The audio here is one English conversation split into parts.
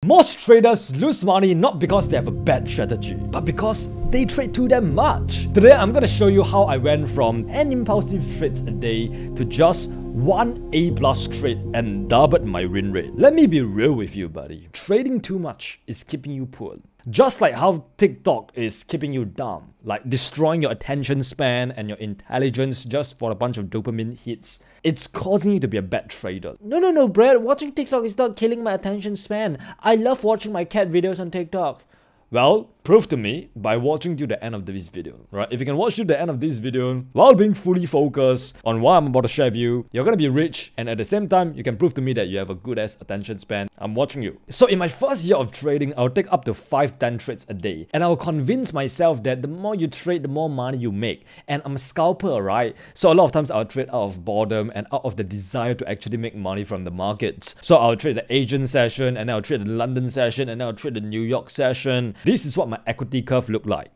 Most traders lose money not because they have a bad strategy, but because they trade too damn much. Today, I'm gonna show you how I went from 10 impulsive trades a day to just one A+ trade and doubled my win rate. Let me be real with you, buddy. Trading too much is keeping you poor. Just like how TikTok is keeping you dumb, like destroying your attention span and your intelligence just for a bunch of dopamine hits. It's causing you to be a bad trader. No, Brad, watching TikTok is not killing my attention span. I love watching my cat videos on TikTok. Well, prove to me by watching to the end of this video, right? If you can watch to the end of this video while being fully focused on what I'm about to share with you, you're gonna be rich, and at the same time, you can prove to me that you have a good ass attention span. I'm watching you. So in my first year of trading, I'll take up to 5-10 trades a day, and I'll convince myself that the more you trade, the more money you make. And I'm a scalper, right? So a lot of times I'll trade out of boredom and out of the desire to actually make money from the markets. So I'll trade the Asian session, and then I'll trade the London session, and then I'll trade the New York session. This is what my equity curve look like.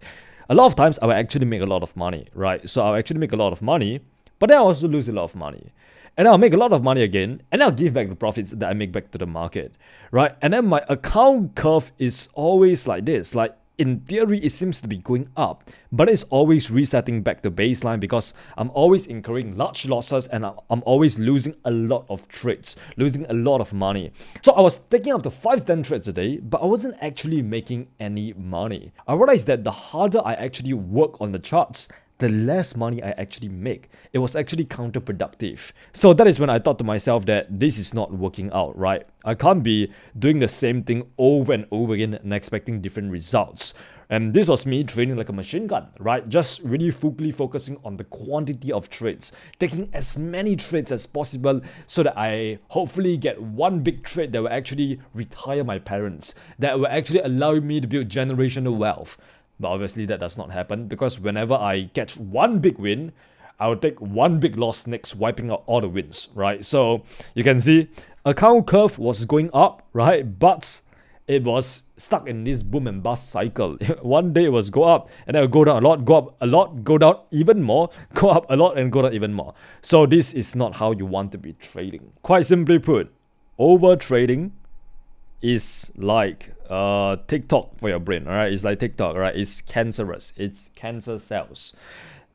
A lot of times I will actually make a lot of money, right? So I'll actually make a lot of money, but then I'll also lose a lot of money. And I'll make a lot of money again, and I'll give back the profits that I make back to the market, right? And then my account curve is always like this. Like, in theory, it seems to be going up, but it's always resetting back to baseline because I'm always incurring large losses and I'm always losing a lot of trades, losing a lot of money. So I was taking up to 5-10 trades a day, but I wasn't actually making any money. I realized that the harder I actually work on the charts, the less money I actually make. It was actually counterproductive. So that is when I thought to myself that this is not working out, right? I can't be doing the same thing over and over again and expecting different results. And this was me trading like a machine gun, right? Just really fully focusing on the quantity of trades, taking as many trades as possible so that I hopefully get one big trade that will actually retire my parents, that will actually allow me to build generational wealth. But obviously that does not happen because whenever I catch one big win, I'll take one big loss next, wiping out all the wins, right? So you can see account curve was going up, right? But it was stuck in this boom and bust cycle. One day it was go up and then it'll go down a lot, go up a lot, go down even more, go up a lot and go down even more. So this is not how you want to be trading. Quite simply put, over trading is like TikTok for your brain, alright? It's like TikTok, right? It's cancerous. It's cancer cells.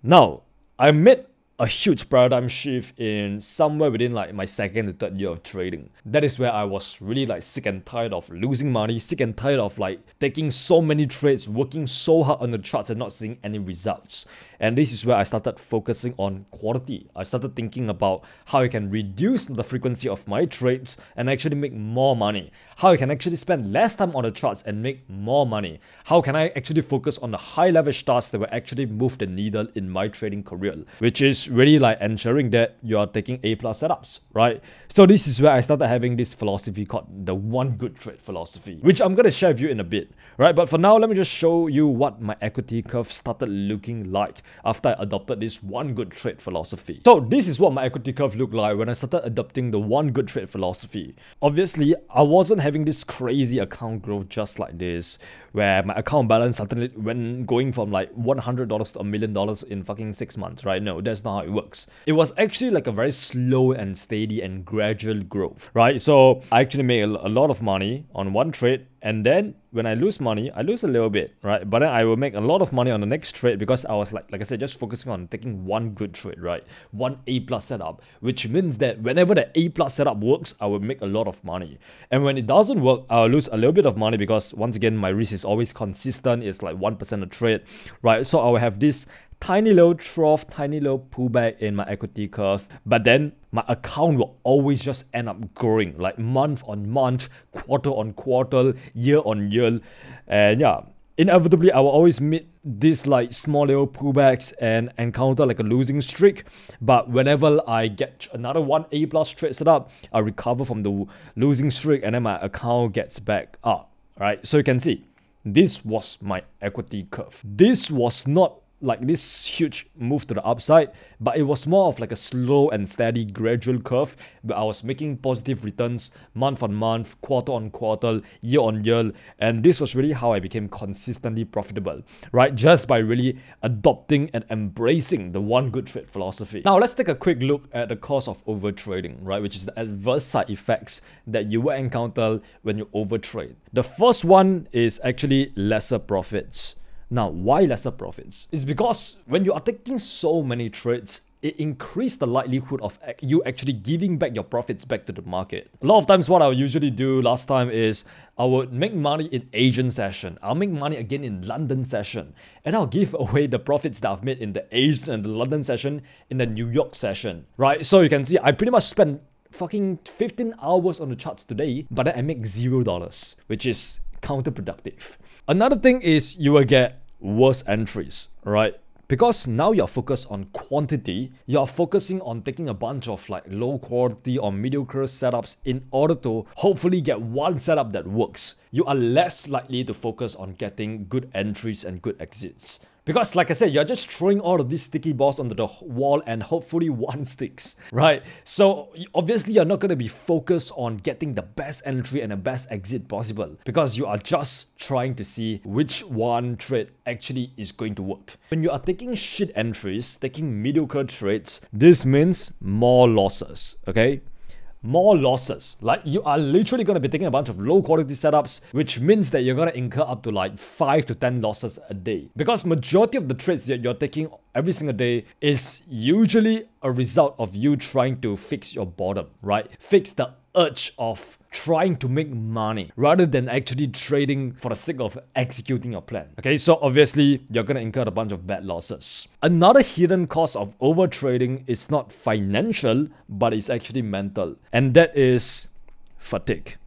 Now, I made a huge paradigm shift in somewhere within like my second to third year of trading. That is where I was really like sick and tired of losing money, sick and tired of like taking so many trades, working so hard on the charts and not seeing any results. And this is where I started focusing on quality. I started thinking about how I can reduce the frequency of my trades and actually make more money. How I can actually spend less time on the charts and make more money. How can I actually focus on the high leverage tasks that will actually move the needle in my trading career, which is really like ensuring that you are taking A+ setups, right? So this is where I started having this philosophy called the one good trade philosophy, which I'm going to share with you in a bit, right? But for now, let me just show you what my equity curve started looking like after I adopted this one good trade philosophy. So this is what my equity curve looked like when I started adopting the one good trade philosophy. Obviously, I wasn't having this crazy account growth just like this, where my account balance suddenly went going from like $100 to $1 million in fucking 6 months, right? No, that's not how it works. It was actually like a very slow and steady and gradual growth, right? So I actually made a lot of money on one trade, and then when I lose money, I lose a little bit, right? But then I will make a lot of money on the next trade because I was like I said, just focusing on taking one good trade, right? One A+ setup, which means that whenever the A+ setup works, I will make a lot of money. And when it doesn't work, I'll lose a little bit of money because once again, my risk is always consistent. It's like 1% a trade, right? So I will have this tiny little trough, tiny little pullback in my equity curve, but then my account will always just end up growing, like month on month, quarter on quarter, year on year. And yeah, inevitably I will always meet these like small little pullbacks and encounter like a losing streak. But whenever I get another one A+ trade set up, I recover from the losing streak and then my account gets back up, right? So you can see this was my equity curve. This was not like this huge move to the upside, but it was more of like a slow and steady gradual curve where I was making positive returns month on month, quarter on quarter, year on year, and this was really how I became consistently profitable, right? Just by really adopting and embracing the one good trade philosophy. Now let's take a quick look at the cause of overtrading, right? Which is the adverse side effects that you will encounter when you overtrade. The first one is actually lesser profits. Now, why lesser profits? It's because when you are taking so many trades, it increases the likelihood of you actually giving back your profits back to the market. A lot of times what I would usually do last time is I would make money in Asian session. I'll make money again in London session. And I'll give away the profits that I've made in the Asian and the London session in the New York session, right? So you can see I pretty much spent fucking 15 hours on the charts today, but then I make $0, which is counterproductive. Another thing is you will get worse entries, right? Because now you're focused on quantity, you're focusing on taking a bunch of like low quality or mediocre setups in order to hopefully get one setup that works. You are less likely to focus on getting good entries and good exits. Because like I said, you're just throwing all of these sticky balls onto the wall and hopefully one sticks, right? So obviously you're not going to be focused on getting the best entry and the best exit possible because you are just trying to see which one trade actually is going to work. When you are taking shit entries, taking mediocre trades, this means more losses, okay? More losses. Like you are literally going to be taking a bunch of low quality setups, which means that you're going to incur up to like 5 to 10 losses a day. Because majority of the trades that you're taking every single day is usually a result of you trying to fix your bottom, right? Fix the urge of trying to make money rather than actually trading for the sake of executing your plan. Okay, so obviously you're going to incur a bunch of bad losses. Another hidden cost of over trading is not financial, but it's actually mental. And that is fatigue.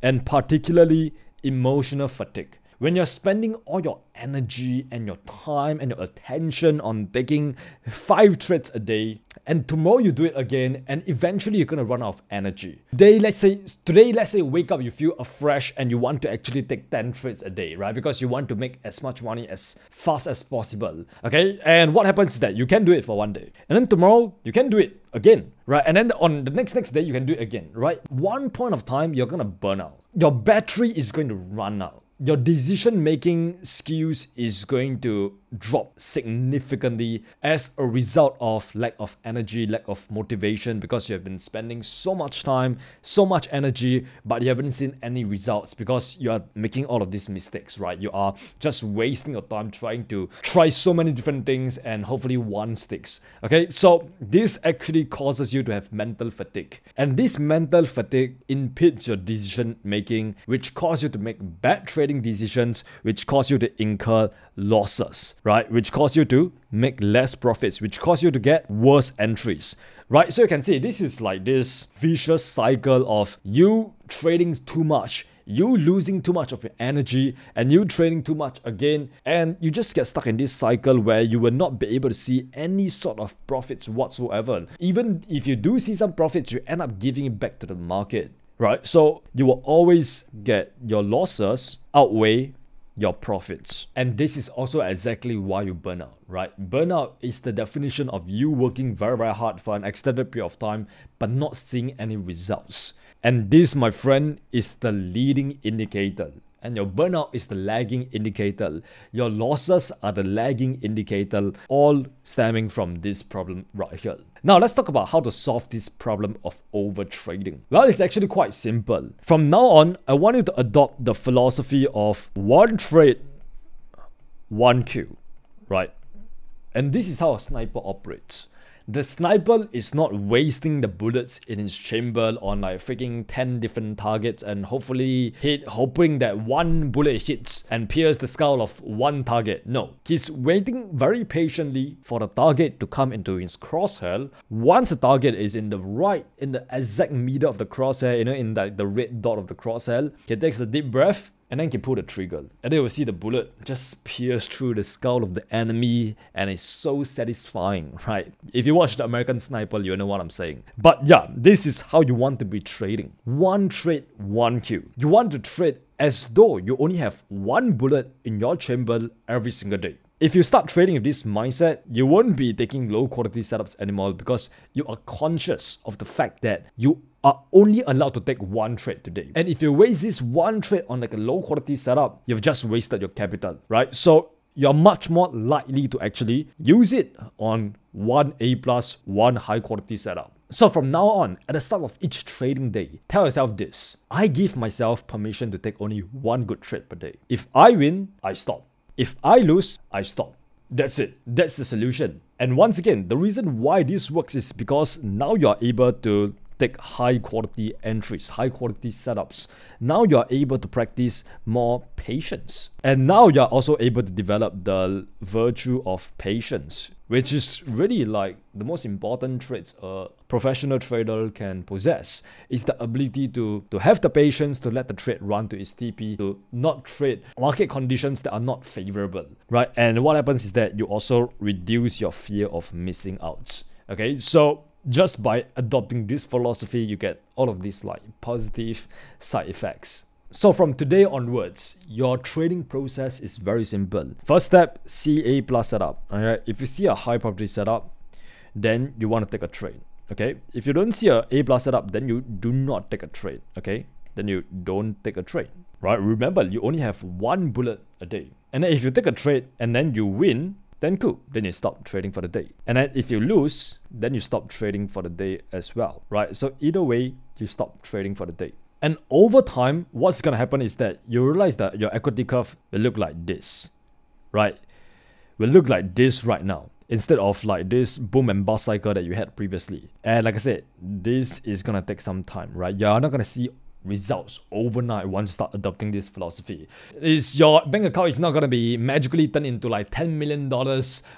And particularly emotional fatigue. When you're spending all your energy and your time and your attention on taking 5 trades a day, and tomorrow you do it again, and eventually you're gonna run out of energy. Today, let's say wake up, you feel afresh and you want to actually take 10 trades a day, right? Because you want to make as much money as fast as possible, okay? And what happens is that you can do it for one day, and then tomorrow you can do it again, right? And then on the next day you can do it again, right? One point of time you're gonna burn out. Your battery is going to run out. Your decision-making skills is going to drop significantly as a result of lack of energy, lack of motivation, because you have been spending so much time, so much energy, but you haven't seen any results because you are making all of these mistakes, right? You are just wasting your time trying to try so many different things and hopefully one sticks. Okay, so this actually causes you to have mental fatigue. And this mental fatigue impedes your decision-making, which causes you to make bad trading decisions, which cause you to incur losses, right? Which cause you to make less profits, which cause you to get worse entries, right? So you can see this is like this vicious cycle of you trading too much, you losing too much of your energy, and you trading too much again, and you just get stuck in this cycle where you will not be able to see any sort of profits whatsoever. Even if you do see some profits, you end up giving it back to the market, right? So you will always get your losses outweigh your profits. And this is also exactly why you burn out, right? Burnout is the definition of you working very, very hard for an extended period of time, but not seeing any results. And this, my friend, is the leading indicator. And your burnout is the lagging indicator. Your losses are the lagging indicator, all stemming from this problem right here. Now, let's talk about how to solve this problem of overtrading. Well, it's actually quite simple. From now on, I want you to adopt the philosophy of one trade, one queue, right? And this is how a sniper operates. The sniper is not wasting the bullets in his chamber on like freaking 10 different targets and hoping that one bullet hits and pierces the skull of one target. No, he's waiting very patiently for the target to come into his crosshair. Once the target is in the exact middle of the crosshair, you know, in the red dot of the crosshair, he takes a deep breath and then can pull the trigger. And then you'll see the bullet just pierce through the skull of the enemy, and it's so satisfying, right? If you watch the American Sniper, you know what I'm saying. But yeah, this is how you want to be trading. One trade, one queue. You want to trade as though you only have one bullet in your chamber every single day. if you start trading with this mindset, you won't be taking low quality setups anymore because you are conscious of the fact that you are only allowed to take one trade today. And if you waste this one trade on like a low quality setup, you've just wasted your capital, right? So you're much more likely to actually use it on one A+, one high quality setup. So from now on, at the start of each trading day, tell yourself this: I give myself permission to take only one good trade per day. If I win, I stop. If I lose, I stop. That's it. That's the solution. And once again, the reason why this works is because now you're able to take high quality entries, high quality setups. Now you're able to practice more patience. And now you're also able to develop the virtue of patience, which is really like the most important traits a professional trader can possess. Is the ability to have the patience to let the trade run to its TP, to not trade market conditions that are not favorable, right? And what happens is that you also reduce your fear of missing out. Okay, so just by adopting this philosophy, you get all of these like positive side effects. So from today onwards, your trading process is very simple. First step, see A+ setup. Alright, if you see a high probability setup, then you want to take a trade. Okay, if you don't see a A+ setup, then you do not take a trade. Okay, then you don't take a trade. Right? Remember, you only have one bullet a day. And then if you take a trade and then you win, then cool, then you stop trading for the day. And then if you lose, then you stop trading for the day as well, right? So either way, you stop trading for the day. And over time, what's gonna happen is that you realize that your equity curve will look like this, right? Will look like this right now, instead of like this boom and bust cycle that you had previously. And like I said, this is gonna take some time, right? You're not gonna see results overnight once you start adopting this philosophy. Your bank account is not going to be magically turned into like $10 million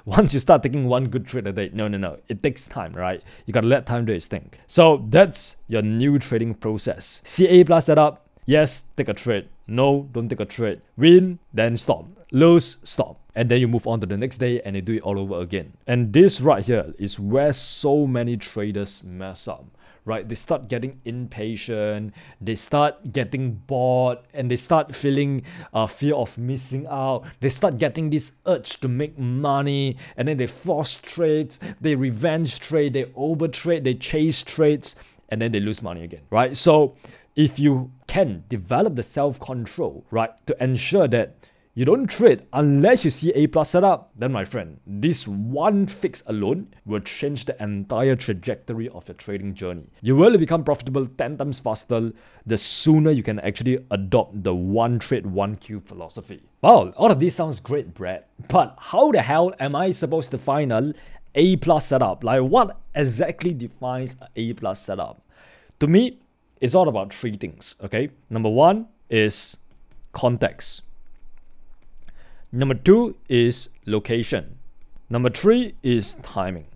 once you start taking one good trade a day. No. It takes time, right? You got to let time do its thing. So that's your new trading process. See A+ setup. Yes, take a trade. No, don't take a trade. Win, then stop. Lose, stop. And then you move on to the next day and you do it all over again. And this right here is where so many traders mess up. Right, they start getting impatient, they start getting bored, and they start feeling fear of missing out. They start getting this urge to make money, and then they force trades, they revenge trade, they overtrade, they chase trades, and then they lose money again, right? So if you can develop the self-control, right, to ensure that you don't trade unless you see A+ setup, then my friend, this one fix alone will change the entire trajectory of your trading journey. You will become profitable 10 times faster the sooner you can actually adopt the one trade, one queue philosophy. Wow, all of this sounds great, Brad. But how the hell am I supposed to find an A+ setup? Like, what exactly defines an A+ setup? To me, it's all about three things, okay? Number one is context. Number two is location. Number three is timing.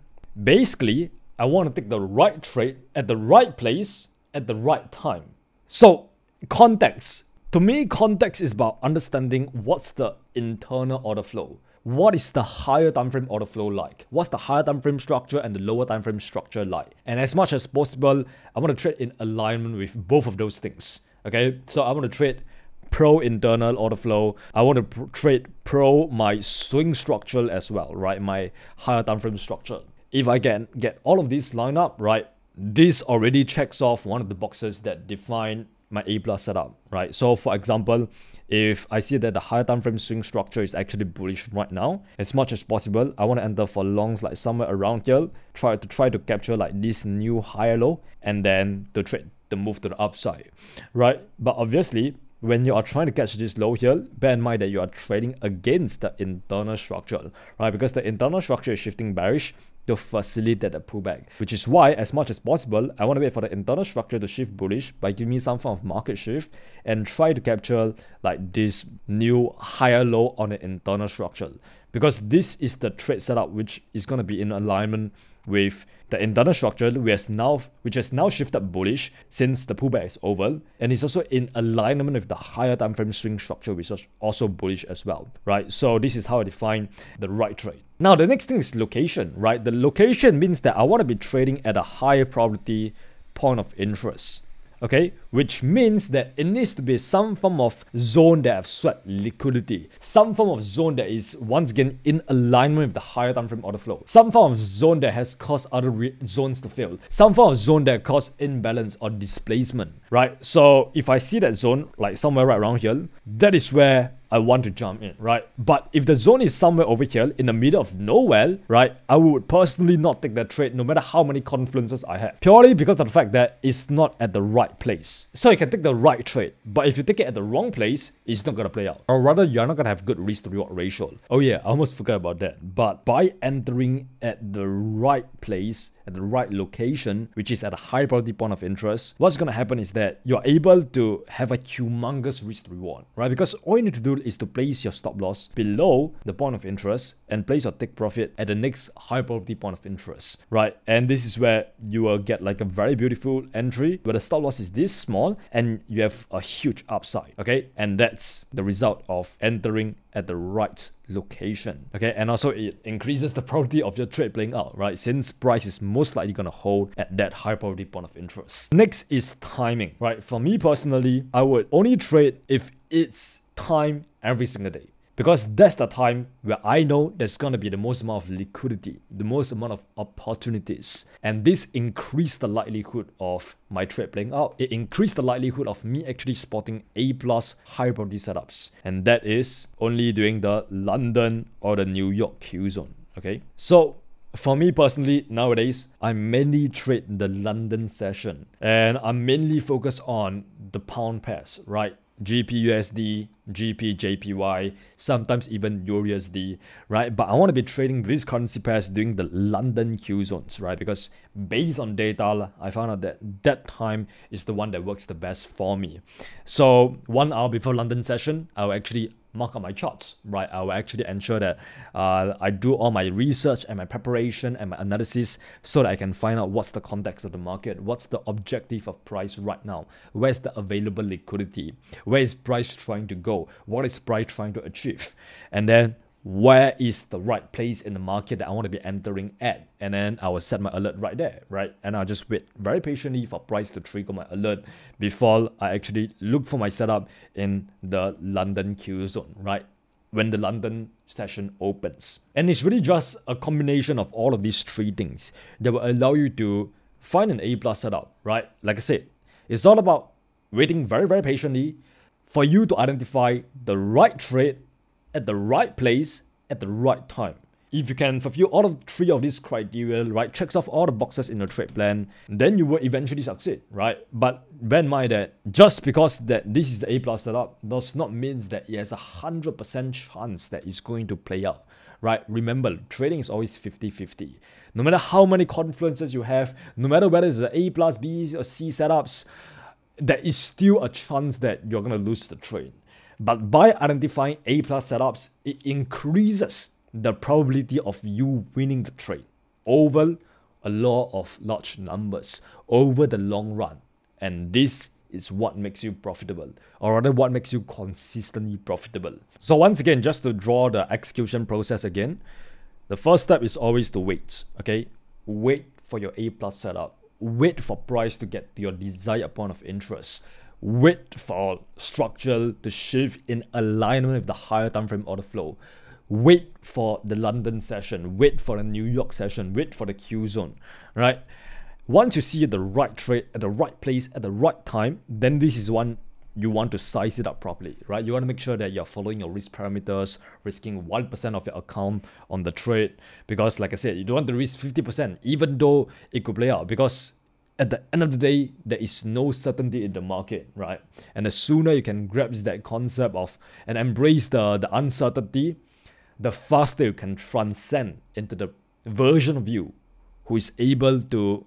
Basically, I want to take the right trade at the right place at the right time. So, context. To me, context is about understanding what's the internal order flow. What is the higher time frame order flow like? What's the higher time frame structure and the lower time frame structure like? And as much as possible, I want to trade in alignment with both of those things. Okay, so I want to trade pro internal order flow. I want to trade pro my swing structure as well, right? My higher time frame structure. If I can get all of these lined up, right, this already checks off one of the boxes that define my A+ setup, right? So for example, if I see that the higher time frame swing structure is actually bullish right now, as much as possible, I want to enter for longs like somewhere around here, try to capture like this new higher low, and then to trade the move to the upside, right? But obviously, when you are trying to catch this low here, bear in mind that you are trading against the internal structure, right? Because the internal structure is shifting bearish to facilitate the pullback, which is why, as much as possible, I want to wait for the internal structure to shift bullish by giving me some form of market shift and try to capture like this new higher low on the internal structure. Because this is the trade setup which is going to be in alignment with the internal structure, which has now shifted bullish since the pullback is over, and it's also in alignment with the higher time frame swing structure, which is also bullish as well, right? So this is how I define the right trade. Now the next thing is location, right? The location means that I want to be trading at a high probability point of interest. okay, which means that it needs to be some form of zone that have swept liquidity, some form of zone that is once again in alignment with the higher time frame order flow, some form of zone that has caused other zones to fail, some form of zone that caused imbalance or displacement, right? So if I see that zone like somewhere right around here, that is where I want to jump in, right? But if the zone is somewhere over here in the middle of nowhere, right, I would personally not take that trade no matter how many confluences I have, purely because of the fact that it's not at the right place. So you can take the right trade, but if you take it at the wrong place, it's not going to play out. Or rather, you're not going to have good risk to reward ratio. Oh yeah, I almost forgot about that. But by entering at the right place, at the right location, which is at a high probability point of interest, what's going to happen is that you're able to have a humongous risk to reward, right? Because all you need to do is to place your stop loss below the point of interest and place your take profit at the next high probability point of interest, right? And this is where you will get like a very beautiful entry where the stop loss is this small and you have a huge upside, okay? And that's the result of entering at the right location, okay? And also it increases the probability of your trade playing out, right? Since price is most likely going to hold at that high probability point of interest. Next is timing, right? For me personally, I would only trade if it's time every single day, because that's the time where I know there's going to be the most amount of liquidity, the most amount of opportunities. And this increased the likelihood of my trade playing out. It increased the likelihood of me actually spotting A+ high probability setups. And that is only during the London or the New York Q zone, okay? So for me personally, nowadays, I mainly trade the London session. And I'm mainly focused on the pound pairs, right? GPUSD, GPJPY, sometimes even USD, right? But I want to be trading these currency pairs during the London Q zones, right? Because based on data, I found out that that time is the one that works the best for me. So 1 hour before London session, I'll actually mark up my charts, right? I will actually ensure that I do all my research and my preparation and my analysis so that I can find out what's the context of the market, what's the objective of price right now, where's the available liquidity, where is price trying to go, what is price trying to achieve, and then where is the right place in the market that I want to be entering at. And then I will set my alert right there, right? And I'll just wait very patiently for price to trigger my alert before I actually look for my setup in the London Q zone, right? When the London session opens. And it's really just a combination of all of these three things that will allow you to find an A+ setup, right? Like I said, it's all about waiting very, very patiently for you to identify the right trade at the right place at the right time. If you can fulfill all of three of these criteria, right, checks off all the boxes in your trade plan, then you will eventually succeed, right? But bear in mind that just because that this is the A+ setup does not mean that it has a 100% chance that it's going to play out, right? Remember, trading is always 50-50. No matter how many confluences you have, no matter whether it's the A+, B, or C setups, there is still a chance that you're going to lose the trade. But by identifying A+ setups, it increases the probability of you winning the trade over a law of large numbers, over the long run. And this is what makes you profitable, or rather what makes you consistently profitable. So once again, just to draw the execution process again, the first step is always to wait, okay? Wait for your A+ setup. Wait for price to get to your desired point of interest. Wait for structure to shift in alignment with the higher time frame order flow. Wait for the London session. Wait for the New York session. Wait for the Q zone, right? Once you see the right trade at the right place at the right time, then this is one you want to size it up properly, right? You want to make sure that you're following your risk parameters, risking 1% of your account on the trade, because like I said, you don't want to risk 50%, even though it could play out, because at the end of the day, there is no certainty in the market, right? And the sooner you can grasp that concept of and embrace the uncertainty, the faster you can transcend into the version of you who is able to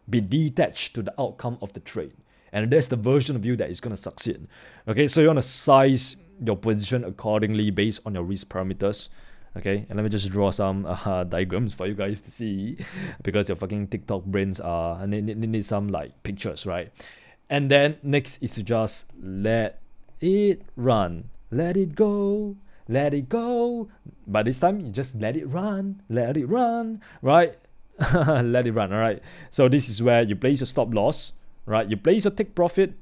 be detached to the outcome of the trade. And that's the version of you that is going to succeed. Okay, so you want to size your position accordingly based on your risk parameters. Okay, and let me just draw some diagrams for you guys to see, because your fucking TikTok brains need some like pictures, right? And then next is to just let it run, let it go, let it go. By this time, you just let it run, right? Let it run, all right? So this is where you place your stop loss, right? You place your take profit,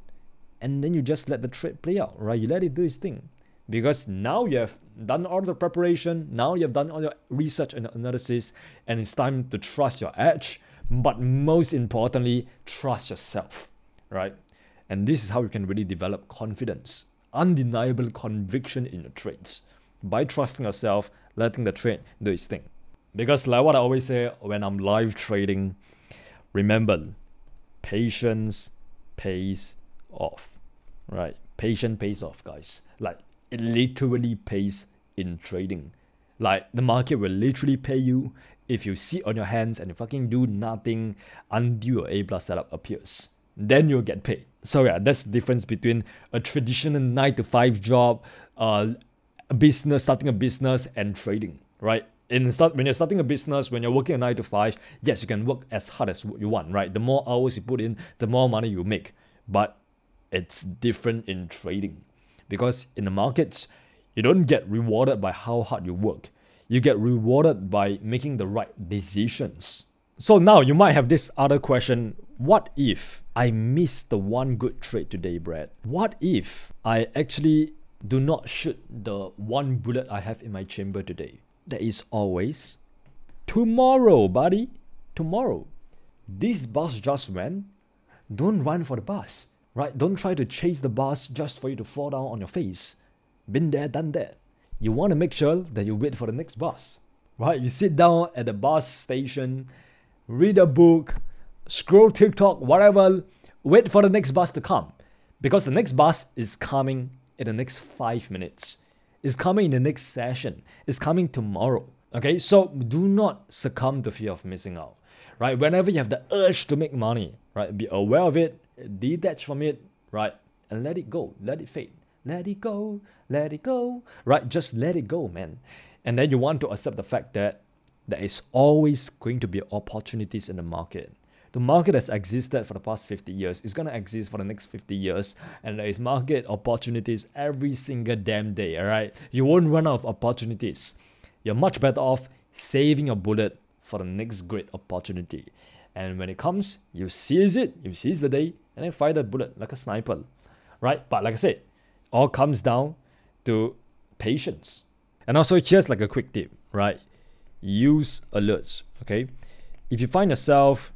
and then you just let the trade play out, right? You let it do its thing. Because now you have done all the preparation, now you have done all your research and analysis, and it's time to trust your edge, but most importantly, trust yourself, right? And this is how you can really develop confidence, undeniable conviction in your trades, by trusting yourself, letting the trade do its thing. Because like what I always say when I'm live trading, remember, patience pays off, right? Patience pays off, guys. Like, it literally pays in trading. Like, the market will literally pay you if you sit on your hands and you fucking do nothing until your A+ setup appears. Then you'll get paid. So yeah, that's the difference between a traditional 9-to-5 job, starting a business, and trading, right? When you're starting a business, when you're working a 9-to-5, yes, you can work as hard as you want, right? The more hours you put in, the more money you make. But it's different in trading. Because in the markets, you don't get rewarded by how hard you work. You get rewarded by making the right decisions. So now you might have this other question. What if I missed the one good trade today, Brad? What if I actually do not shoot the one bullet I have in my chamber today? There is always tomorrow, buddy. Tomorrow. This bus just went. Don't run for the bus. Right? Don't try to chase the bus just for you to fall down on your face. Been there, done that. You want to make sure that you wait for the next bus. Right? You sit down at the bus station, read a book, scroll TikTok, whatever. Wait for the next bus to come. Because the next bus is coming in the next 5 minutes. It's coming in the next session. It's coming tomorrow. Okay? So do not succumb to fear of missing out. Right? Whenever you have the urge to make money, right? Be aware of it. Detach from it, right? And let it go. Let it fade. Let it go. Let it go. Right? Just let it go, man. And then you want to accept the fact that there is always going to be opportunities in the market. The market has existed for the past 50 years. It's going to exist for the next 50 years. And there is market opportunities every single damn day, all right? You won't run out of opportunities. You're much better off saving your bullet for the next great opportunity. And when it comes, you seize it, you seize the day, and then fire the bullet like a sniper, right? But like I said, all comes down to patience. And also, here's like a quick tip, right? Use alerts, okay? If you find yourself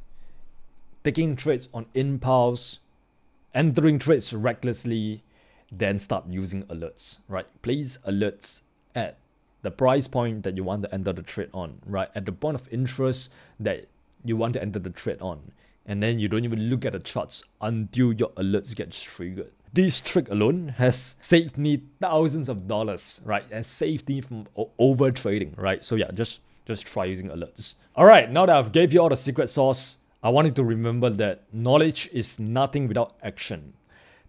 taking trades on impulse, entering trades recklessly, then start using alerts, right? Place alerts at the price point that you want to enter the trade on, right? At the point of interest that you want to enter the trade on. And then you don't even look at the charts until your alerts get triggered. This trick alone has saved me thousands of dollars, right? And saved me from over trading, right? So yeah, just try using alerts. All right, now that I've gave you all the secret sauce, I want you to remember that knowledge is nothing without action.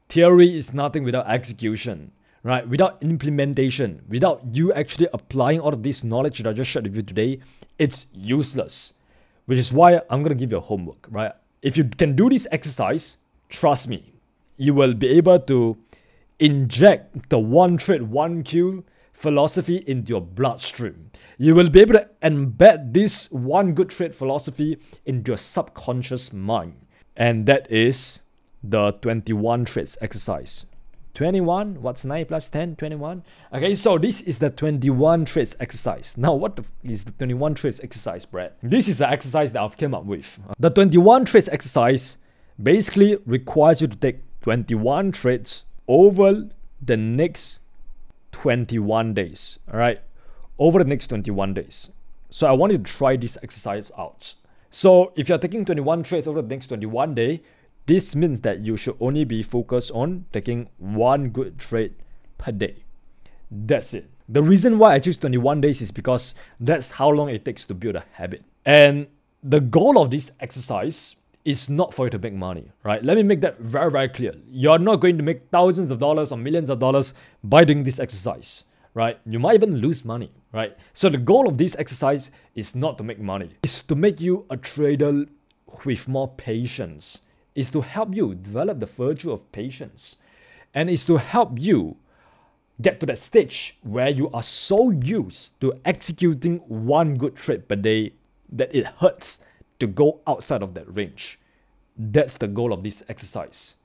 Theory is nothing without execution, right? Without implementation, without you actually applying all of this knowledge that I just shared with you today, it's useless. Which is why I'm going to give you a homework, right? If you can do this exercise, trust me, you will be able to inject the one trade, one kill philosophy into your bloodstream. You will be able to embed this one good trade philosophy into your subconscious mind. And that is the 21 trades exercise. 21, what's 9 plus 10? 21. Okay, so this is the 21 trades exercise. Now, what is the 21 trades exercise, Brad? This is the exercise that I've come up with. The 21 trades exercise basically requires you to take 21 trades over the next 21 days. All right, over the next 21 days. So I want you to try this exercise out. So if you're taking 21 trades over the next 21 days, this means that you should only be focused on taking one good trade per day. That's it. The reason why I choose 21 days is because that's how long it takes to build a habit. And the goal of this exercise is not for you to make money, right? Let me make that very, very clear. You're not going to make thousands of dollars or millions of dollars by doing this exercise, right? You might even lose money, right? So the goal of this exercise is not to make money. It's to make you a trader with more patience. Is to help you develop the virtue of patience, and is to help you get to that stage where you are so used to executing one good trade per day that it hurts to go outside of that range. That's the goal of this exercise.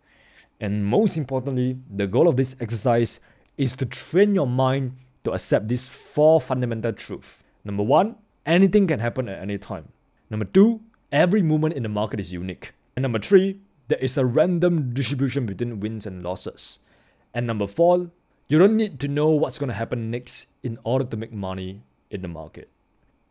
And most importantly, the goal of this exercise is to train your mind to accept these 4 fundamental truths. Number 1, anything can happen at any time. Number 2, every movement in the market is unique. And number 3, there is a random distribution between wins and losses. And number 4, you don't need to know what's going to happen next in order to make money in the market.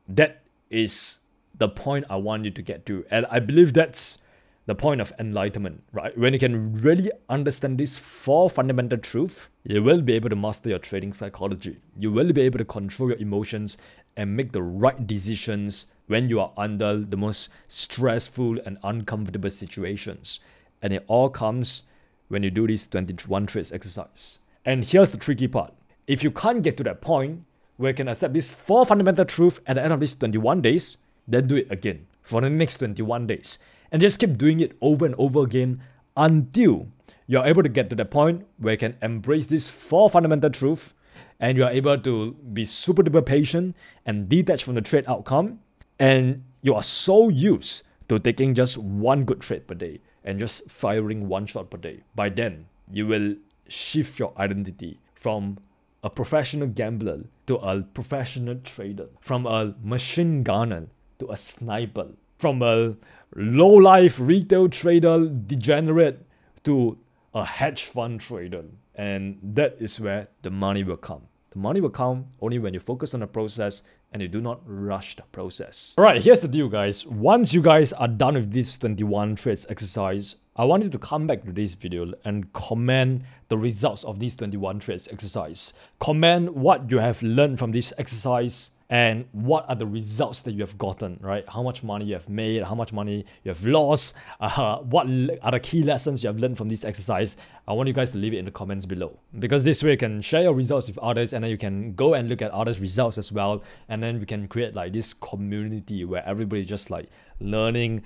That is the point I want you to get to. And I believe that's the point of enlightenment, right? When you can really understand these 4 fundamental truths, you will be able to master your trading psychology. You will be able to control your emotions and make the right decisions when you are under the most stressful and uncomfortable situations. And it all comes when you do this 21 trades exercise. And here's the tricky part. If you can't get to that point where you can accept these 4 fundamental truths at the end of these 21 days, then do it again for the next 21 days. And just keep doing it over and over again until you're able to get to the point where you can embrace these 4 fundamental truths and you're able to be super duper patient and detached from the trade outcome. And you are so used to taking just 1 good trade per day and just firing 1 shot per day. By then, you will shift your identity from a professional gambler to a professional trader, from a machine gunner to a sniper, from a low-life retail trader degenerate to a hedge fund trader. And that is where the money will come. The money will come only when you focus on the process and you do not rush the process. Alright, here's the deal, guys. Once you guys are done with this 21 trades exercise, I want you to come back to this video and comment the results of this 21 trades exercise. Comment what you have learned from this exercise and what are the results that you have gotten, right? How much money you have made, how much money you have lost, what are the key lessons you have learned from this exercise. I want you guys to leave it in the comments below, because this way you can share your results with others and then you can go and look at others' results as well, and then we can create like this community where everybody just like learning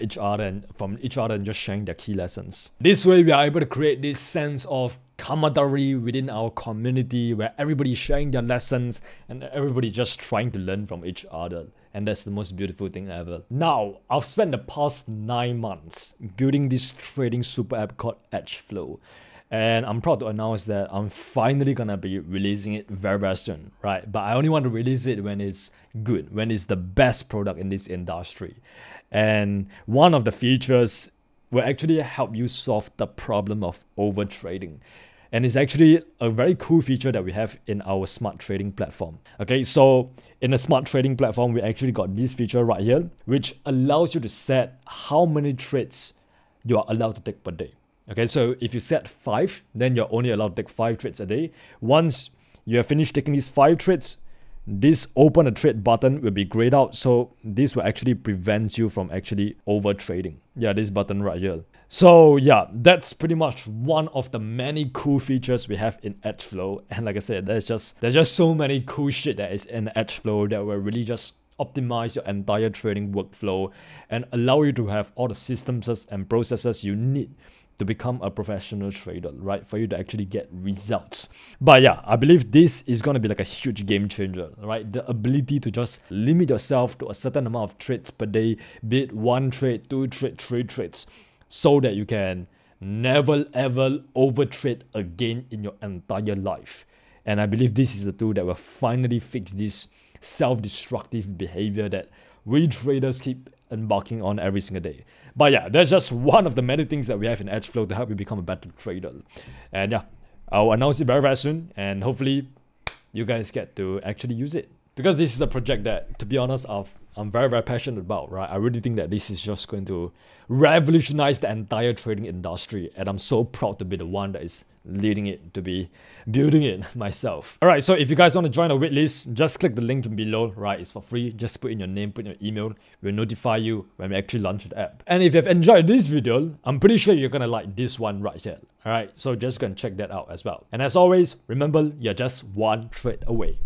each other and from each other and just sharing their key lessons. This way we are able to create this sense of camaraderie within our community where everybody is sharing their lessons and everybody just trying to learn from each other. And that's the most beautiful thing ever. Now, I've spent the past 9 months building this trading super app called Edgeflow. And I'm proud to announce that I'm finally gonna be releasing it very, very soon, right? But I only want to release it when it's good, when it's the best product in this industry. And one of the features will actually help you solve the problem of overtrading. And it's actually a very cool feature that we have in our smart trading platform. Okay, so in the smart trading platform, we actually got this feature right here, which allows you to set how many trades you are allowed to take per day. Okay, so if you set 5, then you're only allowed to take 5 trades a day. Once you have finished taking these 5 trades, this open a trade button will be grayed out. So this will actually prevent you from actually over trading. Yeah, this button right here. So yeah, that's pretty much one of the many cool features we have in Edgeflow. And like I said, there's just so many cool shit that is in Edgeflow that will really just optimize your entire trading workflow and allow you to have all the systems and processes you need to become a professional trader, right? For you to actually get results. But yeah, I believe this is going to be like a huge game changer, right? The ability to just limit yourself to a certain amount of trades per day, be it 1 trade, 2 trade, 3 trades, so that you can never ever overtrade again in your entire life. And I believe this is the tool that will finally fix this self-destructive behavior that we traders keep embarking on every single day. But yeah, that's just one of the many things that we have in Edgeflow to help you become a better trader. And yeah, I'll announce it very, very soon, and hopefully you guys get to actually use it. Because this is a project that, to be honest, I'm very, very passionate about, right? I really think that this is just going to revolutionize the entire trading industry, and I'm so proud to be the one that is leading it, to be building it myself. Alright, so if you guys want to join the waitlist, just click the link below, right? It's for free. Just put in your name, put in your email. We'll notify you when we actually launch the app. And if you've enjoyed this video, I'm pretty sure you're gonna like this one right here. Alright, so just go and check that out as well. And as always, remember, you're just 1 trade away.